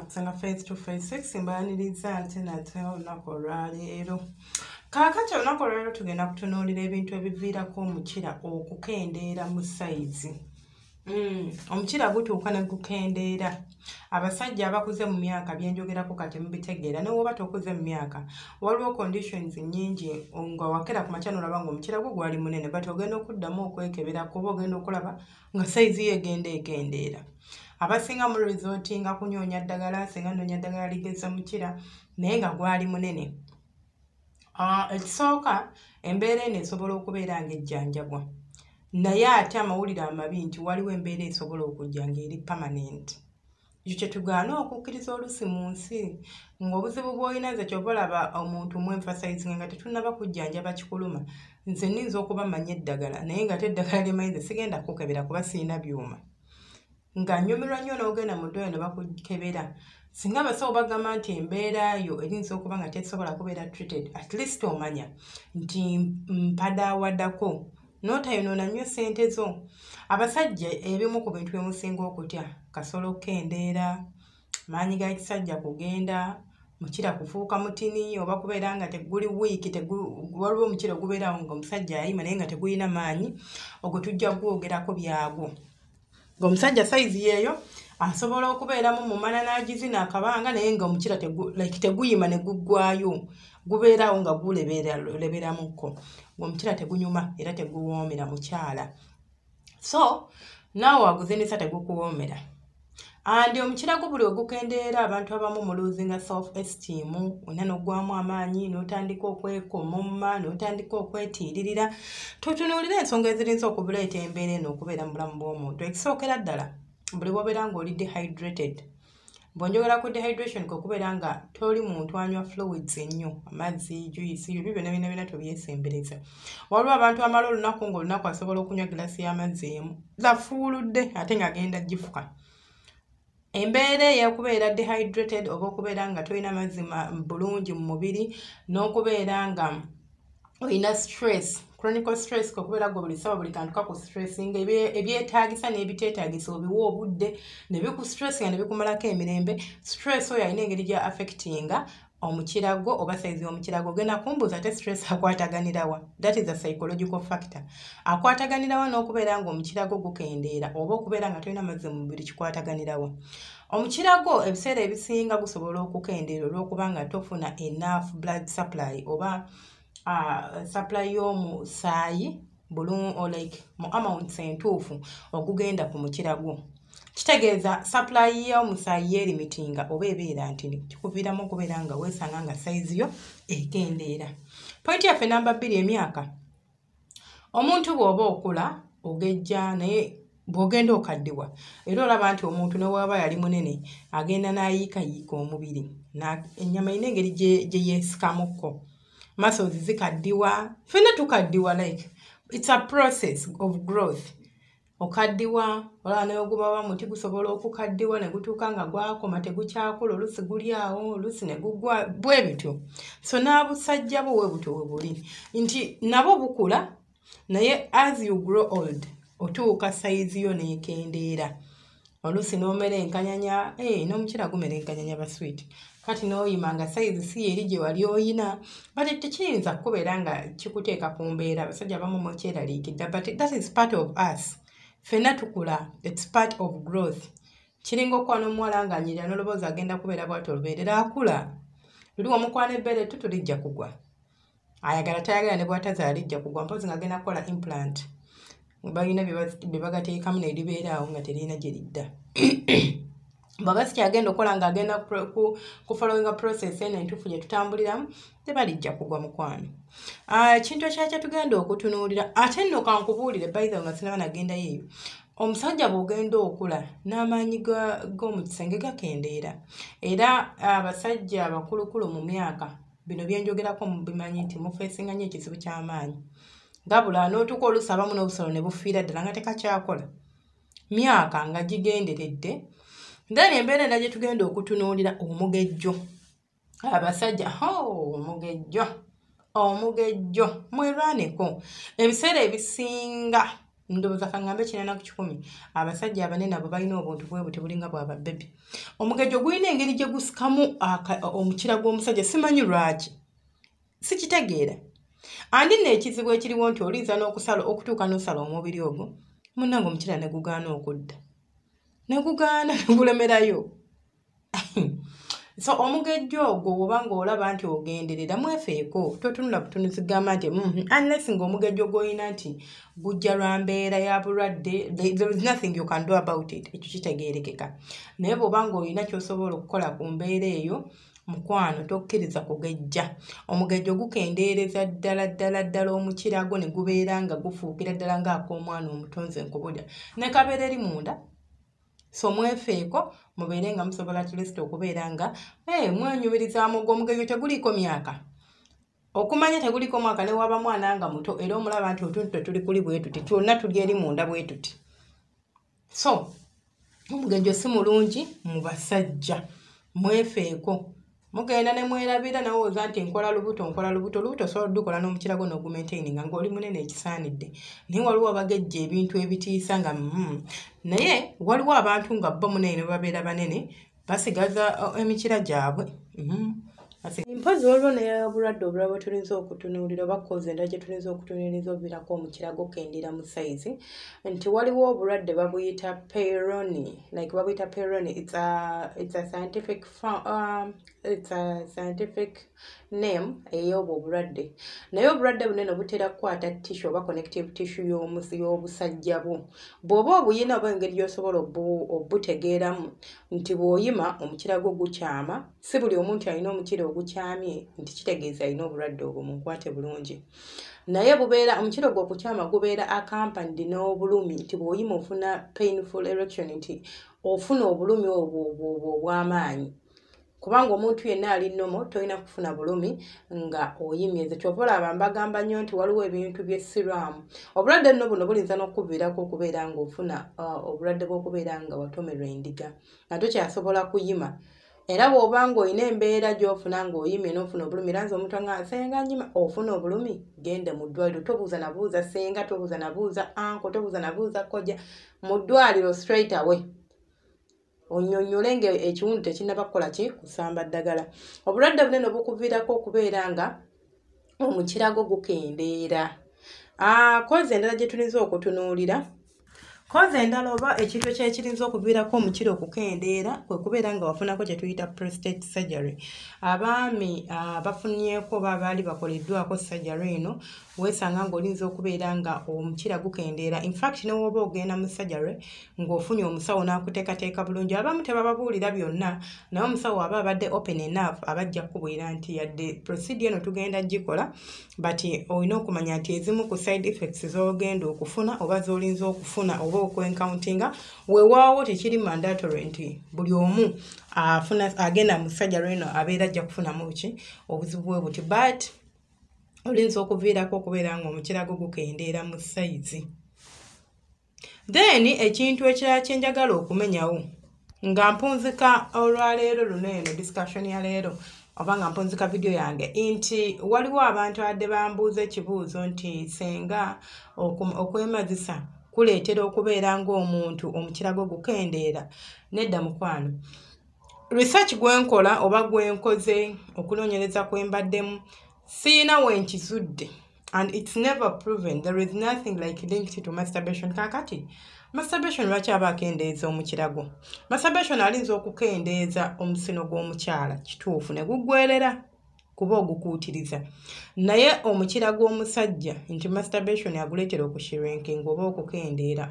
Sanga face to face sex mbaaniriza nti nate olunaku olwaleero. Kaakati olunaku olwaleero tugenda kutunuulira ebintu ebiviirako omukira okukendeera mu sayizi. Omukira gutuuka ne gukendeera. Abasajja abakuze mu myaka byenjogerako kati mubitegeera ne woba tokuze mu myaka waliwo conditions nnyingi nga wakera ku makya n'olaba ng'omukira gwo gwali munene but ogenda okuddamu okwekeberako oba ogenda okulaba nga sayizi ye egenda ekendeera. Abasinga mu resort nga kunyoonya ddagala singa nnoonya ddagala ligeza mukira naye nga gwali munene. Ekisooka embeera eno esobola okubeera ng'ejjanjabwa naye ate amawulire amabi nti waliwo embeera esobola okujja ng'eri permanent. Ekyo kye tugaana okukkiriza olusi mu nsi ng'obuzibu bw'olina nze ky'oba olaba omuntu mu emphasize nga tetunnaba kujjanjaba kikuluma. Nze nninza okuba mmanyi eddagala naye nga teddagala lyemanyize sigenda kukebera kuba sirina byuma. Nga nnyumirwa nnyo n'ogenda mu ddwaliro ne bakukebera. Singa abasawo bagamba nti embeera yo erinza okuba nga tesobola kubeera treated, at least omanya nti mpadaawaddako n'otayonoona nnyo ssente zo. Abasajja ebimu ku bintu byemusinga okutya kasolo kendeera, maanyi ga kisajja kugenda, mukira kufuuka mutini oba kubeera nga teguli wiiki waliwo omukira ogubeerawo ng'omusajja ayima naye nga tegulina maanyi ogwo tujja gwogerako byagwo. Ng'omusajja sayizi yeeyo asobola okubeeramu mu mananagizina akabanga naye ng'omukira teguyima ne guggwayo gubeerawo nga guleberamukko. Ng'omukira tegunyuma era teguwoomera mukyala. So naawe waguzinisa tegukuwoomera. Andi omukira gwo buli ogukendeera abantu abamu mu losing self esteem onna n'oggwamu amaanyi n'otandika okwekomomma n'otandika okwetiiririra. Tutunuulire ensonga ezirinza okubuleeta embeera eno okubeera mu bulamu bw'omuntu. Ekisookera ddala buli bw'obeera ng'oli dehydrated. Bw'onjogera ku dehydration kwe kubeera nga toli muntu anywa fluids ennyo, amazzi, juice, ebyo byonna bina tobyesembereza. Waliwo abantu amala olunaku ng'olunaku asobola okunywa giraasi y'amazzi emu gafuuludde ate ng'agenda gifuka. Embeera ey'okubeera dehydrated oba okubeera nga tolina mazzi bulungi mu mubiri n'okubeera nga olina stress, chronic stress kubeera gwe buli ssaawa buli kantu kaku stressinga ebyetaagisa n'ebiteetaagisa obiwa obudde ne bikustress ne bikumalako emirembe. Stress oyo alina engeri gya affectinga omukira gwo oba sayizi y'omukira gwo. Genda kumbuuza ate stress akwataganirawa. That is a psychological factor. Akwataganirawa n'okubeera ng'omukira gwo gukendeera oba okubeera nga tolina mazzi mu mubiri kikwataganirawa. Omukira gwo ebiseera ebisinga gusobola okukendeera olw'okuba nga tofuna enough blood supply oba supply y'omusaayi mu amounts entuufu ogugenda ku mukira gwo. Kitegeeza supply y'omusaayi yeerimitinga oba ebeera nti kikuviiramu okubeera nga weesanga nga sayizi yo ekendeera. Point yaffe namba 2 emyaka. Omuntu bw'oba okula ogejja naye bw'ogenda okaddiwa era olaba nti omuntu ne waba yali munene agenda n'ayiikayiika omubiri. Ennyama erina engeri gye yeesikamukko. Muscles zikaddiwa, ffenna tukaddiwa like it's a process of growth. Okaddiwa olaba naye ogubawa muti gusobola okukaddiwa ne gutuuka nga gwakoma tegukyakula olusi guli awo olusi ne guggwa bwe bityo. So n'abusajja bwo bwe butyo bwe buli nti nabo bukula naye as you grow old otuuka sayizi yo n'ekendeera. Olusi n'omera enkanyanya n'omukira gumera enkanyanya basweet. Kati n'oyima nga sayizi si eri gye wali oyina but tekiyinza kubeera nga kikuteeka ku mbeera. Abasajja abamu mukyeraliikidde but that is part of us. Ffenna tukula, it's part of growth. Kiringa okuba n'omuwala ng'anyirira n'oloboozi agenda kubeera bw'ati olubeerera akula. Luli omukwana ebbere ettutu lijja kugwa. Ayagala tayagala ne bw'atazaala lijja kugwa mpozi ng'agenda kukola implant. Balina bye bagateekamu ne libeera awo nga terina gye lidda. Baba sikyagenda okukola ng'agenda ku following process eno entuufu gye tutambuliramu tebalijja kugwa mukwano. Ekintu ekyakya tugenda okutunuulira ate nno kankubuulire by the way nga sinaba nagendayo eyo. Omusajja bw'ogenda okula n'amaanyi g'omu kisenge gakendeera. Era abasajja abakulukulu mu myaka bino byenjogerako mubimanyi nti mufeesinga nnyo ekizibu ky'amaanyi. Gabula n'otuuka olusi abamu n'obusolo ne bufiira ddala nga tekakyakola. Myaka nga gigenderedde. Then embeera endala gye tugenda okutunuulira omugejjo. Abasajja omugejjo mwerwaneko. Ebiseera ebisinga ndowooza kaŋŋambe 8 abasajja abanene abo balina obuntu bwe tebulinga bwaba bebi omugejjo gulina engeri gye gusikamu omukira gw'omusajja simanyi lwaki sikitegeera andi n'ekizibu ekiriwo nti oliiza n'okusala okutuuka n'osala omubiri ogwo munnange omukira ne gugaana okudda ne gugaana ne gulemerayo so omugejjo ogwo oba ng'olaba nti ogenderera mwefeeko totunula butunuzi gamba nti unless ng'omugejjo gw'olina nti gujja lwa mbeera ya bulwadde there is nothing you can do about it ekyo kitegeerekeka naye bw'oba ng'olina ky'osobola okukola ku mbeera eyo mukwano tokkiriza kugejja omugejjo gukendeereza ddala omukira gwo ne gubeera nga gufuukira ddala ng'ak'omwana omutonze nkubulya ne kabeera eri munda so mwefeeko mubeere nga musobola tulisita okubeera nga mwenyubirizaamu ogw'omugejjo teguliiko myaka okumanya teguliiko mwaka ne waba mwana nga muto era omulaba nti otuntu tuli kuli bwe tuti twonna tuli eri munda bwe tuti so omugejjo si mulungi mu basajja mwefeeko mugenda ne mwerabira nawooza nti nkola lubuto osobola dukola n'omukira gwo n'ogumaintaininga ng'oli munene ekisaanidde naye waliwo abagejja ebintu ebitiisa nga naye waliwo abantu nga bo munene ne babeera banene basigaza emikira gyabwe mpozi waliwo n'obulwadde obulala bwe tulinza okutunuulira oba kozi endala gye tulinza okutunuuliriza obuviirako omukira gukendera mu sayizi nti waliwo obulwadde babuyita Peyronie it's a scientific name ey'obwo obulwadde naye obulwadde bunene butera kukwata tissue oba connective tissue y'obusajja bwo bw'oba obuyina oba engeri gy'osobola obutegeeramu nti bw'oyima omukira gwo gukyama si buli omuntu alina omukira ogukyamye nti kitegeeza alina obulwadde obwo munkwate bulungi naye bubeera omukira gwo okukyama gubeera accompanied n'obulumi nti bw'oyima ofuna painful erection nti ofuna obulumi obwo obw'amaanyi kubanga omuntu yenna ali nnomo tolina kufuna bulumi nga oyimye ekyo kyova olaba mbagamba nnyo nti waliwo ebintu by'essiraamu obulwadde nno buno bulinza n'okuviirako okubeera ng'ofuna obulwadde bw'okubeera nga watomerwa endiga nga tokyasobola kuyima era bw'oba ng'olina embeera gy'ofuna ng'oyimye n'ofuna obulumi era nze omuntu nga senga nyima ofuna obulumi genda mu ddwaliro tobuuza nabuuza senga tobuuza nabuuza anko tobuuza nabuuza kojja mu ddwaliro straight away onnyonnyole nga ekiwundu tekinnaba kukola ki kusamba ddagala obulwadde bunene obukuviirako okubeera nga omukira gwo gukendeera kozi endala gye tulinza okutunuulira kozi endala oba ekintu ekyekirinza okuviirako omukira okukendeera kwe kubeera nga wafunako kye tuyita prostate surgery abaami bafunyeeko oba baali bakoleddwako surgery eno weesanga ng'olinza okubeera nga omukira gukendeera infact ne woba ogenda mu surgery ng'ofunye omusawo n'akuteekateeka bulungi abamu tebababuulira byonna naye omusawo aba abadde open enough abajja kukubwira nti yadde procedure eno tugenda gikola but olina okumanya nti ezimu ku side effects z'ogenda okufuna oba z'olinza okufuna oba okwencountinga weewaawo tekiri mandatory nti buli omu agenda mu surgery eno abeera ajja kufunamu ki obuzibu bwe buti but olinza okuviirako okubeera nga omukira gwo gukendeera mu sayizi then ekintu ekirala kye njagala okumenyawo nga mpunzika olwaleero luno eno discussion ya leero oba nga mpunzika video yange nti waliwo abantu adde bambuuza ekibuuzo nti senga okwemazisa kuleetera okubeera ng'omuntu omukira gwe gukendeera nedda mukwano research gwenkola oba gwenkoze okunoonyereza kwembaddemu siina wenkizudde and it's never proven there is nothing like linked to masturbation kakati masturbation lwaki aba akendeeza omukira gwo masturbation alinza okukendeeza omusino gw'omukyala kituufu ne guggwerera kuba ogukuutiriza naye omukira gw'omusajja nti masturbation aguleetera okushrinking oba okukendeera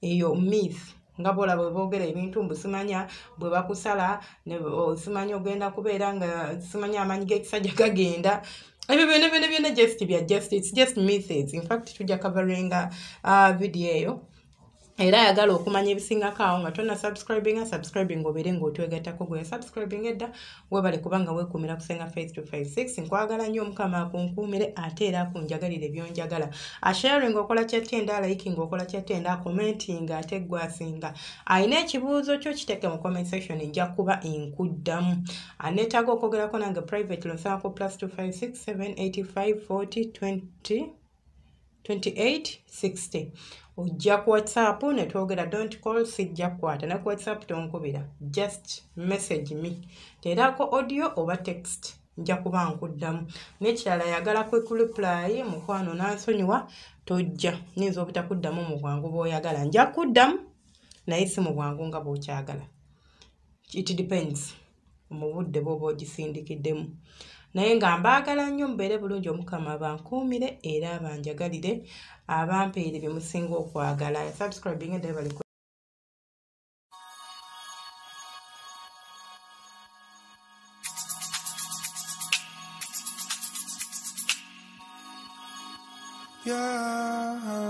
eyo myth nga bola bwe boogera ebintu mbusimanya bwe bakusala simanya ogenda kubeera nga simanya amaanyi g'ekisajja gagenda ebyo byonna it's just myths in fact tujja coveringa video eyo era ayagala okumanya ebisingako awo nga tonna subscribing obeere ng'otwegattako gwe subscribing edda webale kubanga weekuumira kusenga face to face 6 nkwagala nnyo omukama akunkuumire ate era akunjagalire byonjagala asharing okola kyattenda liking okola kyattenda commenting ate gwasinga alina ekibuuzo kyo kiteeke mu comment section nja kuba nkuddamu aneetaaga okwogerako nange private lonsangako +256 785 40 20 2860 ojja ku WhatsApp ne twogera don't call sijja kukwata ne ku WhatsApp tonkubira just message me teerako audio oba text nja kuba nkuddamu n'ekirala yagala quick reply mukwano n'ansonyiwa tojja nyinza obutakuddamu mu bwangu bw'oyagala nja kuddamu naye si mu bwangu nga bw'okyagala it depends mu budde bw'oba ogisindikiddemu naye nga mbaagala nnyo mubeere bulungi omukama bankuumire era banjagalire abampeere bye musinga okwagala subscribing and bali Yeah.